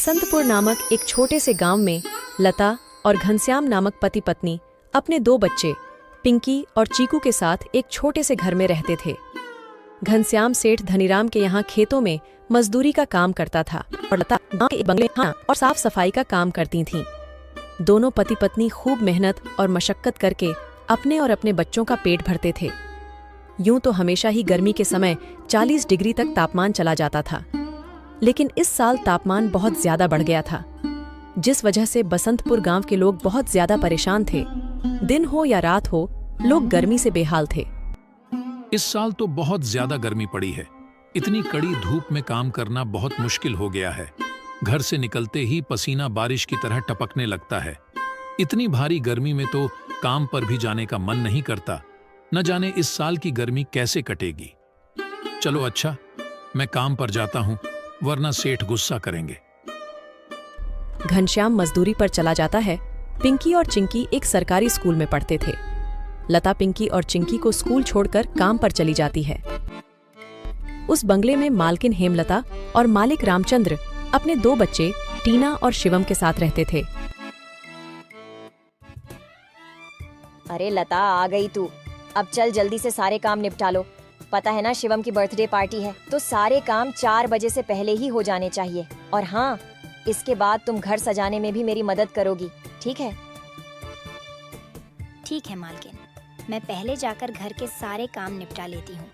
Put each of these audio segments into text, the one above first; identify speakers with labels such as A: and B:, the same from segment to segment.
A: बसंतपुर नामक एक छोटे से गांव में लता और घनश्याम नामक पति पत्नी अपने दो बच्चे पिंकी और चीकू के साथ एक छोटे से घर में रहते थे। घनश्याम सेठ धनीराम के यहाँ खेतों में मजदूरी का काम करता था और लता गांव के एक बंगले और साफ सफाई का काम करती थीं। दोनों पति पत्नी खूब मेहनत और मशक्कत करके अपने और अपने बच्चों का पेट भरते थे। यूं तो हमेशा ही गर्मी के समय 40 डिग्री तक तापमान चला जाता था, लेकिन इस साल तापमान बहुत ज्यादा बढ़ गया था, जिस वजह से बसंतपुर गांव के लोग बहुत ज्यादा परेशान थे। दिन हो या रात हो, लोग गर्मी से बेहाल थे।
B: इस साल तो बहुत ज्यादा गर्मी पड़ी है। इतनी कड़ी धूप में काम करना बहुत मुश्किल हो गया है। घर से निकलते ही पसीना बारिश की तरह टपकने लगता है। इतनी भारी गर्मी में तो काम पर भी जाने का मन नहीं करता। न जाने इस साल की गर्मी कैसे कटेगी। चलो अच्छा, मैं काम पर जाता हूँ, वरना सेठ गुस्सा करेंगे।
A: घनश्याम मजदूरी पर चला जाता है। पिंकी और चिंकी एक सरकारी स्कूल में पढ़ते थे। लता पिंकी और चिंकी को स्कूल छोड़कर काम पर चली जाती है। उस बंगले में मालकिन हेमलता और मालिक रामचंद्र अपने दो बच्चे टीना और शिवम के साथ रहते थे।
C: अरे लता, आ गई तू। अब चल जल्दी से सारे काम निपटा लो। पता है ना, शिवम की बर्थडे पार्टी है, तो सारे काम 4 बजे से पहले ही हो जाने चाहिए। और हाँ, इसके बाद तुम घर सजाने में भी मेरी मदद करोगी, ठीक है?
D: ठीक है मालकिन, मैं पहले जाकर घर के सारे काम निपटा लेती हूँ।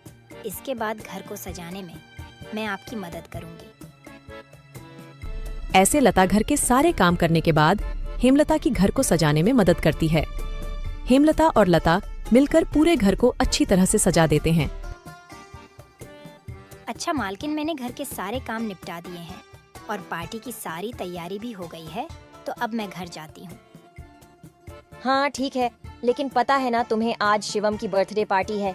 D: इसके बाद घर को सजाने में मैं आपकी मदद करूँगी।
A: ऐसे लता घर के सारे काम करने के बाद हेमलता की घर को सजाने में मदद करती है। हेमलता और लता मिलकर पूरे घर को अच्छी तरह से सजा देते हैं।
D: अच्छा मालकिन, मैंने घर के सारे काम निपटा दिए हैं और पार्टी की सारी तैयारी भी हो गई है, तो अब मैं घर जाती हूँ।
C: हाँ ठीक है, लेकिन पता है ना तुम्हें आज शिवम की बर्थडे पार्टी है,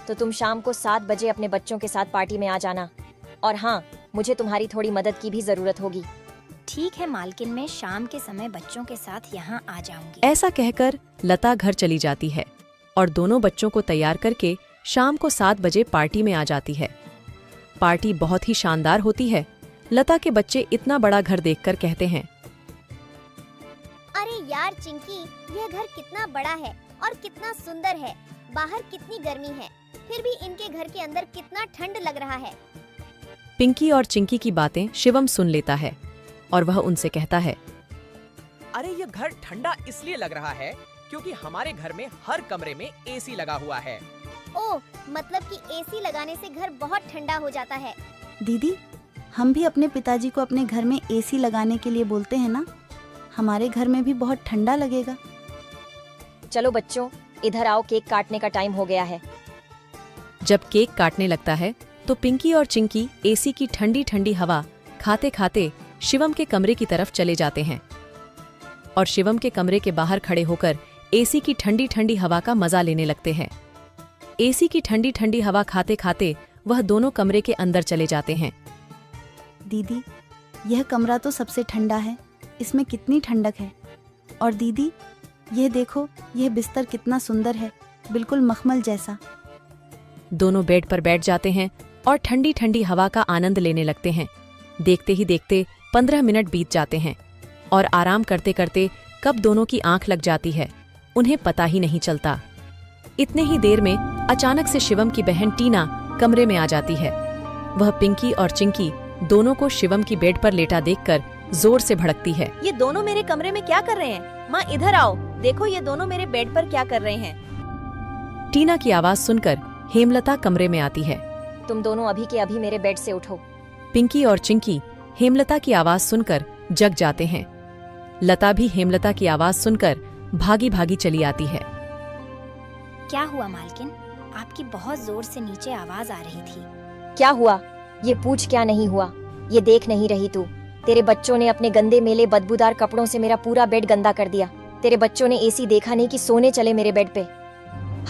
C: तो तुम शाम को 7 बजे अपने बच्चों के साथ पार्टी में आ जाना। और हाँ, मुझे तुम्हारी थोड़ी मदद की भी जरूरत होगी।
D: ठीक है मालकिन, मैं शाम के समय बच्चों के साथ यहाँ आ जाऊंगी।
A: ऐसा कहकर लता घर चली जाती है और दोनों बच्चों को तैयार करके शाम को 7 बजे पार्टी में आ जाती है। पार्टी बहुत ही शानदार होती है। लता के बच्चे इतना बड़ा घर देखकर कहते हैं,
E: अरे यार चिंकी, यह घर कितना बड़ा है और कितना सुंदर है। बाहर कितनी गर्मी है, फिर भी इनके घर के अंदर कितना ठंड लग रहा है।
A: पिंकी और चिंकी की बातें शिवम सुन लेता है और वह उनसे कहता है,
F: अरे ये घर ठंडा इसलिए लग रहा है क्योंकि हमारे घर में हर कमरे में एसी लगा हुआ है।
E: ओह, मतलब कि एसी लगाने से घर बहुत ठंडा हो जाता है।
G: दीदी, हम भी अपने पिताजी को अपने घर में एसी लगाने के लिए बोलते हैं ना, हमारे घर में भी बहुत ठंडा लगेगा।
C: चलो बच्चों, इधर आओ, केक काटने का टाइम हो गया है।
A: जब केक काटने लगता है तो पिंकी और चिंकी एसी की ठंडी ठंडी हवा खाते खाते शिवम के कमरे की तरफ चले जाते हैं और शिवम के कमरे के बाहर खड़े होकर एसी की ठंडी ठंडी हवा का मजा लेने लगते हैं। एसी की ठंडी ठंडी हवा खाते खाते वह दोनों कमरे के अंदर चले जाते हैं।
G: दीदी, यह कमरा तो सबसे ठंडा है, इसमें कितनी ठंडक है। और दीदी, यह देखो, यह बिस्तर कितना सुंदर है, बिल्कुल मखमल जैसा।
A: दोनों बेड पर बैठ जाते हैं और ठंडी ठंडी हवा का आनंद लेने लगते हैं। देखते ही देखते 15 मिनट बीत जाते हैं और आराम करते करते कब दोनों की आंख लग जाती है, उन्हें पता ही नहीं चलता। इतने ही देर में अचानक से शिवम की बहन टीना कमरे में आ जाती है। वह पिंकी और चिंकी दोनों को शिवम की बेड पर लेटा देखकर जोर से भड़कती है।
C: ये दोनों मेरे कमरे में क्या कर रहे हैं? माँ इधर आओ, देखो ये दोनों मेरे बेड पर क्या कर रहे हैं।
A: टीना की आवाज सुनकर हेमलता कमरे में आती है।
C: तुम दोनों अभी के अभी मेरे बेड से उठो।
A: पिंकी और चिंकी हेमलता की आवाज सुनकर जग जाते हैं। लता भी हेमलता की आवाज सुनकर भागी भागी चली आती है।
D: क्या हुआ मालकिन? आपकी बहुत जोर से नीचे आवाज आ रही थी।
C: क्या हुआ? ये पूछ, क्या नहीं हुआ? ये देख नहीं रही तू? तेरे बच्चों ने अपने गंदे मेले बदबूदार कपड़ों से मेरा पूरा बेड गंदा कर दिया। तेरे बच्चों ने एसी देखा नहीं कि सोने चले मेरे बेड पे।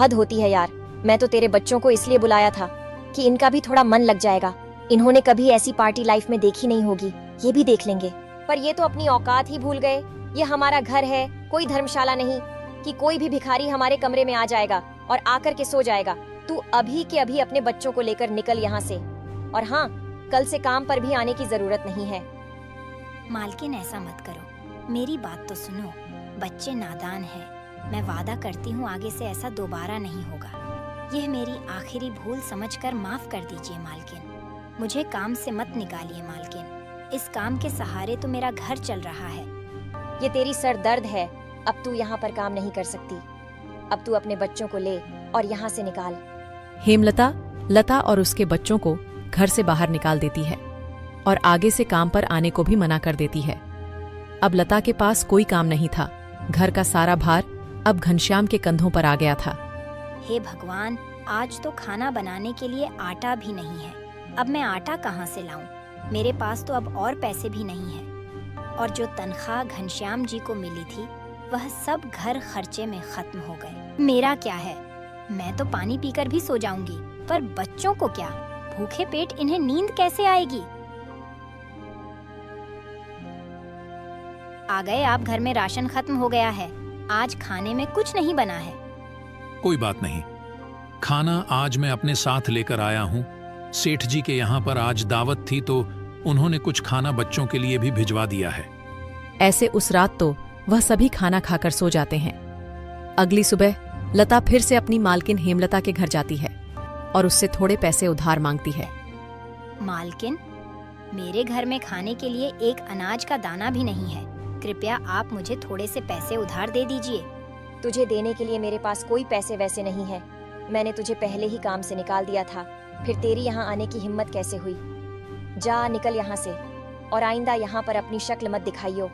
C: हद होती है यार। मैं तो तेरे बच्चों को इसलिए बुलाया था कि इनका भी थोड़ा मन लग जाएगा। इन्होंने कभी ऐसी पार्टी लाइफ में देखी नहीं होगी, ये भी देख लेंगे। पर ये तो अपनी औकात ही भूल गए। ये हमारा घर है, कोई धर्मशाला नहीं कि कोई भी भिखारी हमारे कमरे में आ जाएगा और आकर के सो जाएगा। तू अभी के अभी अपने बच्चों को लेकर निकल यहाँ से। और हाँ, कल से काम पर भी आने की जरूरत नहीं है।
D: मालकिन ऐसा मत करो, मेरी बात तो सुनो। बच्चे नादान हैं। मैं वादा करती हूँ आगे से ऐसा दोबारा नहीं होगा। यह मेरी आखिरी भूल समझकर माफ कर दीजिए मालकिन। मुझे काम से मत निकालिए मालकिन। इस काम के सहारे तो मेरा घर चल रहा है।
C: ये तेरी सर दर्द है। अब तू यहाँ पर काम नहीं कर सकती। अब तू अपने बच्चों को ले और यहाँ से निकाल।
A: हेमलता लता और उसके बच्चों को घर से बाहर निकाल देती है और आगे से काम पर आने को भी मना कर देती है। अब लता के पास कोई काम नहीं था। घर का सारा भार अब घनश्याम के कंधों पर आ गया था।
D: हे भगवान, आज तो खाना बनाने के लिए आटा भी नहीं है। अब मैं आटा कहाँ से लाऊं? मेरे पास तो अब और पैसे भी नहीं है। और जो तनख्वाह घनश्याम जी को मिली थी वह सब घर खर्चे में खत्म हो गए। मेरा क्या है, मैं तो पानी पीकर भी सो जाऊंगी, पर बच्चों को क्या? भूखे पेट इन्हें नींद कैसे आएगी? आ गए आप। घर में राशन खत्म हो गया है। आज खाने में कुछ नहीं बना है।
B: कोई बात नहीं, खाना आज मैं अपने साथ लेकर आया हूँ। सेठ जी के यहाँ पर आज दावत थी तो उन्होंने कुछ खाना बच्चों के लिए भी भिजवा दिया है।
A: ऐसे उस रात तो वह सभी खाना खाकर सो जाते हैं। अगली सुबह लता फिर से अपनी मालकिन हेमलता के घर जाती है और उससे थोड़े पैसे उधार मांगती है।
D: मालकिन, मेरे घर में खाने के लिए एक अनाज का दाना भी नहीं है। कृपया आप मुझे थोड़े से पैसे उधार दे दीजिए।
C: तुझे देने के लिए मेरे पास कोई पैसे वैसे नहीं है। मैंने तुझे पहले ही काम से निकाल दिया था, फिर तेरी यहाँ आने की हिम्मत कैसे हुई? जा निकल यहाँ से और आइंदा यहाँ पर अपनी शक्ल मत दिखाइयो।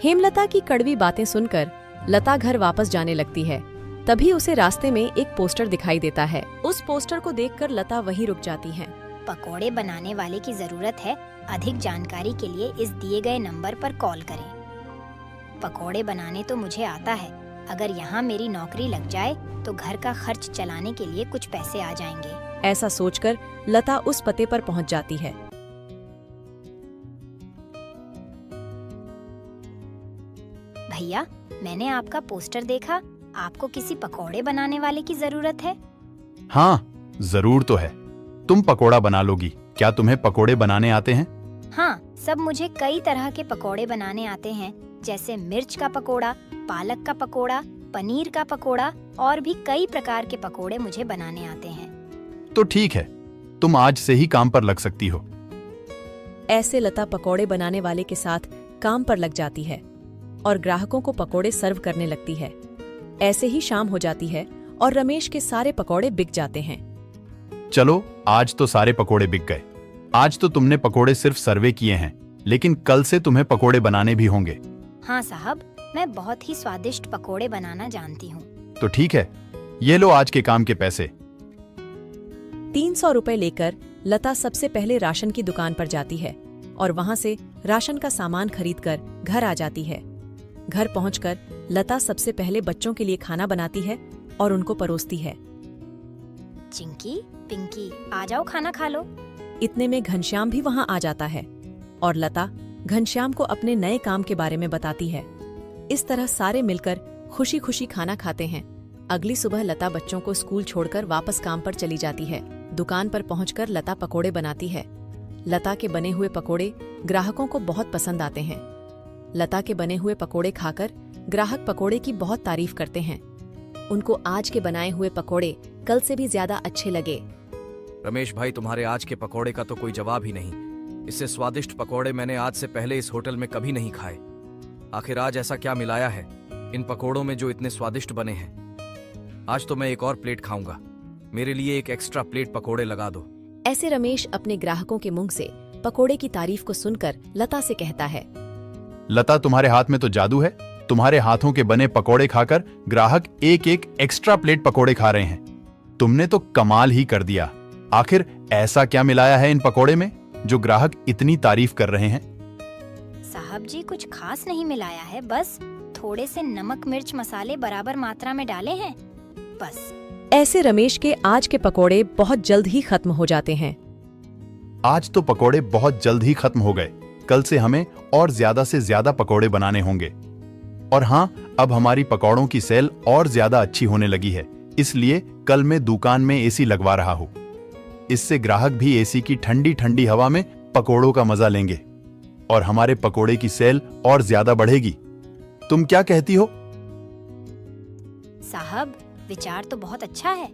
A: हेमलता की कड़वी बातें सुनकर लता घर वापस जाने लगती है। तभी उसे रास्ते में एक पोस्टर दिखाई देता है। उस पोस्टर को देखकर लता वहीं रुक जाती है।
D: पकोड़े बनाने वाले की जरूरत है। अधिक जानकारी के लिए इस दिए गए नंबर पर कॉल करें। पकोड़े बनाने तो मुझे आता है। अगर यहाँ मेरी नौकरी लग जाए तो घर का खर्च चलाने के लिए कुछ पैसे आ जाएंगे।
A: ऐसा सोचकर लता उस पते पर पहुंच जाती है।
D: भैया, मैंने आपका पोस्टर देखा। आपको किसी पकोड़े बनाने वाले की जरूरत है?
H: हाँ, जरूर तो है। तुम पकोड़ा बना लोगी। क्या तुम्हें पकोड़े बनाने आते हैं?
D: हाँ, सब मुझे कई तरह के पकोड़े बनाने आते हैं, जैसे मिर्च का पकोड़ा, पालक का पकोड़ा, पनीर का पकोड़ा और भी कई प्रकार के पकोड़े मुझे बनाने आते हैं।
H: तो ठीक है, तुम आज से ही काम पर लग सकती हो।
A: ऐसे लता पकोड़े बनाने वाले के साथ काम पर लग जाती है और ग्राहकों को पकोड़े सर्व करने लगती है। ऐसे ही शाम हो जाती है और रमेश के सारे पकोड़े बिक जाते हैं।
H: चलो, आज तो सारे पकोड़े बिक गए। आज तो तुमने पकोड़े सिर्फ सर्वे किए हैं, लेकिन कल से तुम्हें पकोड़े बनाने भी होंगे।
D: हाँ साहब, मैं बहुत ही स्वादिष्ट पकोड़े बनाना जानती हूँ।
H: तो ठीक है, ये लो आज के काम के पैसे।
A: 300 रुपए लेकर लता सबसे पहले राशन की दुकान पर जाती है और वहां से राशन का सामान खरीदकर घर आ जाती है। घर पहुंचकर लता सबसे पहले बच्चों के लिए खाना बनाती है और उनको परोसती है।
D: चिंकी, पिंकी, आ जाओ खाना खा लो।
A: इतने में घनश्याम भी वहां आ जाता है और लता घनश्याम को अपने नए काम के बारे में बताती है। इस तरह सारे मिलकर खुशी खुशी खाना खाते हैं। अगली सुबह लता बच्चों को स्कूल छोड़कर वापस काम पर चली जाती है। दुकान पर पहुंचकर लता पकोड़े बनाती है। लता के बने हुए पकोड़े ग्राहकों को बहुत पसंद आते हैं। लता के बने हुए पकोड़े खाकर ग्राहक पकोड़े की बहुत तारीफ करते हैं। उनको आज के बनाए हुए पकोड़े कल से भी ज्यादा अच्छे लगे।
I: रमेश भाई, तुम्हारे आज के पकोड़े का तो कोई जवाब ही नहीं। इससे स्वादिष्ट पकोड़े मैंने आज से पहले इस होटल में कभी नहीं खाए। आखिर आज ऐसा क्या मिलाया है इन पकोड़ों में जो इतने स्वादिष्ट बने हैं? आज तो मैं एक और प्लेट खाऊंगा। मेरे लिए एक एक्स्ट्रा प्लेट पकोड़े लगा दो।
A: ऐसे रमेश अपने ग्राहकों के मुंह से पकोड़े की तारीफ को सुनकर लता से कहता है,
H: लता, तुम्हारे हाथ में तो जादू है। तुम्हारे हाथों के बने पकोड़े खाकर ग्राहक एक एक एक्स्ट्रा प्लेट पकोड़े खा रहे हैं। तुमने तो कमाल ही कर दिया। आखिर ऐसा क्या मिलाया है इन पकोड़े में जो ग्राहक इतनी तारीफ कर रहे हैं?
D: साहब जी, कुछ खास नहीं मिलाया है, बस थोड़े से नमक मिर्च मसाले बराबर मात्रा में डाले हैं, बस।
A: ऐसे रमेश के आज के पकोड़े बहुत जल्द ही खत्म हो जाते हैं।
H: आज तो पकोड़े बहुत जल्द ही खत्म हो गए। कल से हमें और ज्यादा से ज्यादा पकोड़े बनाने होंगे। और हाँ, अब हमारी पकौड़ों की सेल और ज्यादा अच्छी होने लगी है, इसलिए कल मैं दुकान में एसी लगवा रहा हूँ। इससे ग्राहक भी एसी की ठंडी ठंडी हवा में पकोड़ों का मजा लेंगे। और हमारे पकोड़े की सेल और ज्यादा बढ़ेगी। तुम क्या कहती हो?
D: साहब, विचार तो बहुत अच्छा है।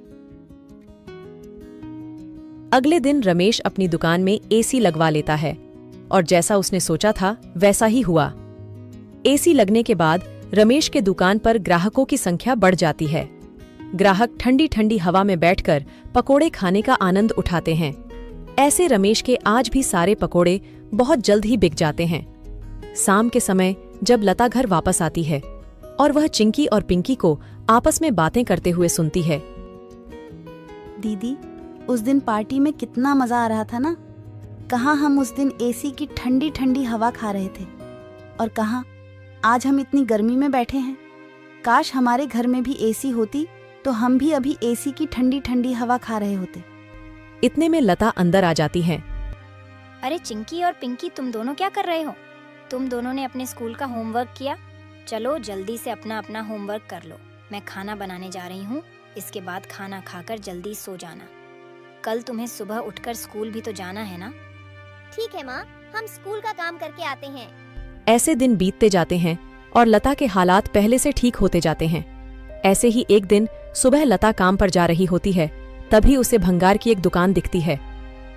A: अगले दिन रमेश अपनी दुकान में एसी लगवा लेता है और जैसा उसने सोचा था वैसा ही हुआ। एसी लगने के बाद रमेश के दुकान पर ग्राहकों की संख्या बढ़ जाती है। ग्राहक ठंडी ठंडी हवा में बैठकर पकोड़े खाने का आनंद उठाते हैं। ऐसे रमेश के आज भी सारे पकोड़े बहुत जल्द ही बिक जाते हैं। शाम के समय जब लता घर वापस आती है और वह चिंकी और पिंकी को आपस में बातें करते हुए सुनती है।
G: दीदी, उस दिन पार्टी में कितना मजा आ रहा था ना। कहाँ हम उस दिन एसी की ठंडी ठंडी हवा खा रहे थे और कहाँ आज हम इतनी गर्मी में बैठे हैं। काश हमारे घर में भी एसी होती तो हम भी अभी एसी की ठंडी ठंडी हवा खा रहे होते।
A: इतने में लता अंदर आ जाती हैं।
D: अरे चिंकी और पिंकी, तुम दोनों क्या कर रहे हो? तुम दोनों ने अपने स्कूल का होमवर्क किया? चलो जल्दी से अपना अपना होमवर्क कर लो। मैं खाना बनाने जा रही हूँ। इसके बाद खाना खाकर जल्दी सो जाना। कल तुम्हें सुबह उठकर स्कूल भी तो जाना है ना।
E: ठीक है माँ, हम स्कूल का काम करके आते हैं।
A: ऐसे दिन बीतते जाते हैं और लता के हालात पहले से ठीक होते जाते हैं। ऐसे ही एक दिन सुबह लता काम पर जा रही होती है, तभी उसे भंगार की एक दुकान दिखती है।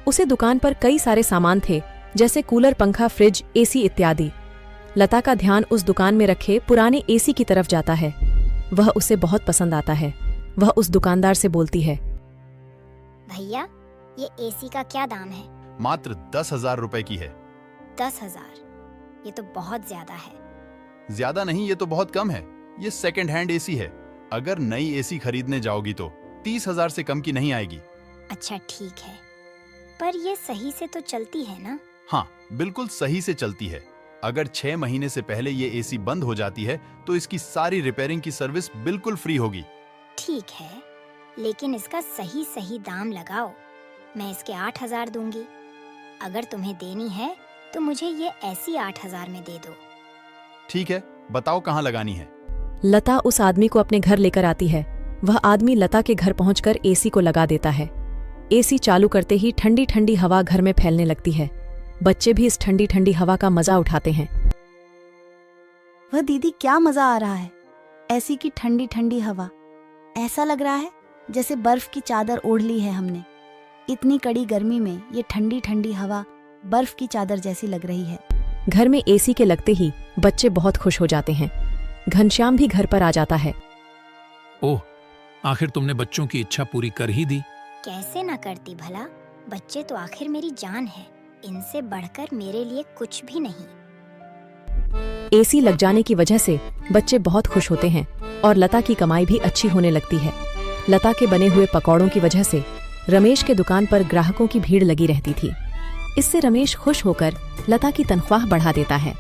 A: उसे दुकान पर कई सारे सामान थे, जैसे कूलर, पंखा, फ्रिज, एसी इत्यादि। लता का ध्यान उस दुकान में रखे पुराने एसी की तरफ जाता है। वह उसे बहुत पसंद आता है। वह उस दुकानदार से बोलती है,
D: भैया, ये एसी का क्या दाम है?
H: मात्र 10,000 रुपए की है।
D: 10,000? ये तो बहुत ज्यादा है।
H: ज्यादा नहीं, ये तो बहुत कम है। ये सेकंड हैंड एसी है। अगर नई एसी खरीदने जाओगी तो 30,000 से कम की नहीं आएगी।
D: अच्छा ठीक है, पर ये सही से तो चलती है ना?
H: हाँ, बिल्कुल सही से चलती है। अगर 6 महीने से पहले ये एसी बंद हो जाती है तो इसकी सारी रिपेयरिंग की सर्विस बिल्कुल फ्री होगी।
D: ठीक है, लेकिन इसका सही सही दाम लगाओ। मैं इसके 8,000 दूंगी। अगर तुम्हें देनी है तो मुझे ये ऐसी 8,000 में दे दो।
H: ठीक है, बताओ कहाँ लगानी है।
A: लता उस आदमी को अपने घर लेकर आती है। वह आदमी लता के घर पहुंचकर एसी को लगा देता है। एसी चालू करते ही ठंडी ठंडी हवा घर में फैलने लगती है। बच्चे भी इस ठंडी ठंडी हवा का मजा उठाते हैं।
G: वह दीदी, क्या मजा आ रहा है। एसी की ठंडी ठंडी हवा, ऐसा लग रहा है जैसे बर्फ की चादर ओढ़ ली है हमने। इतनी कड़ी गर्मी में ये ठंडी ठंडी हवा बर्फ की चादर जैसी लग रही है।
A: घर में एसी के लगते ही बच्चे बहुत खुश हो जाते हैं। घनश्याम भी घर पर आ जाता है।
B: ओह, आखिर तुमने बच्चों की इच्छा पूरी कर ही दी।
D: कैसे ना करती भला। बच्चे तो आखिर मेरी जान है। इनसे बढ़कर मेरे लिए कुछ भी नहीं।
A: एसी लग जाने की वजह से बच्चे बहुत खुश होते हैं और लता की कमाई भी अच्छी होने लगती है। लता के बने हुए पकौड़ों की वजह से रमेश के दुकान पर ग्राहकों की भीड़ लगी रहती थी। इससे रमेश खुश होकर लता की तनख्वाह बढ़ा देता है।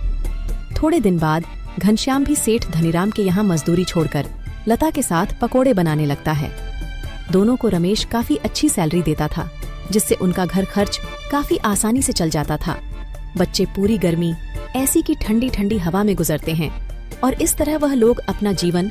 A: थोड़े दिन बाद घनश्याम भी सेठ धनीराम के यहाँ मजदूरी छोड़कर लता के साथ पकोड़े बनाने लगता है। दोनों को रमेश काफी अच्छी सैलरी देता था, जिससे उनका घर खर्च काफी आसानी से चल जाता था। बच्चे पूरी गर्मी एसी की ठंडी ठंडी हवा में गुजरते हैं और इस तरह वह लोग अपना जीवन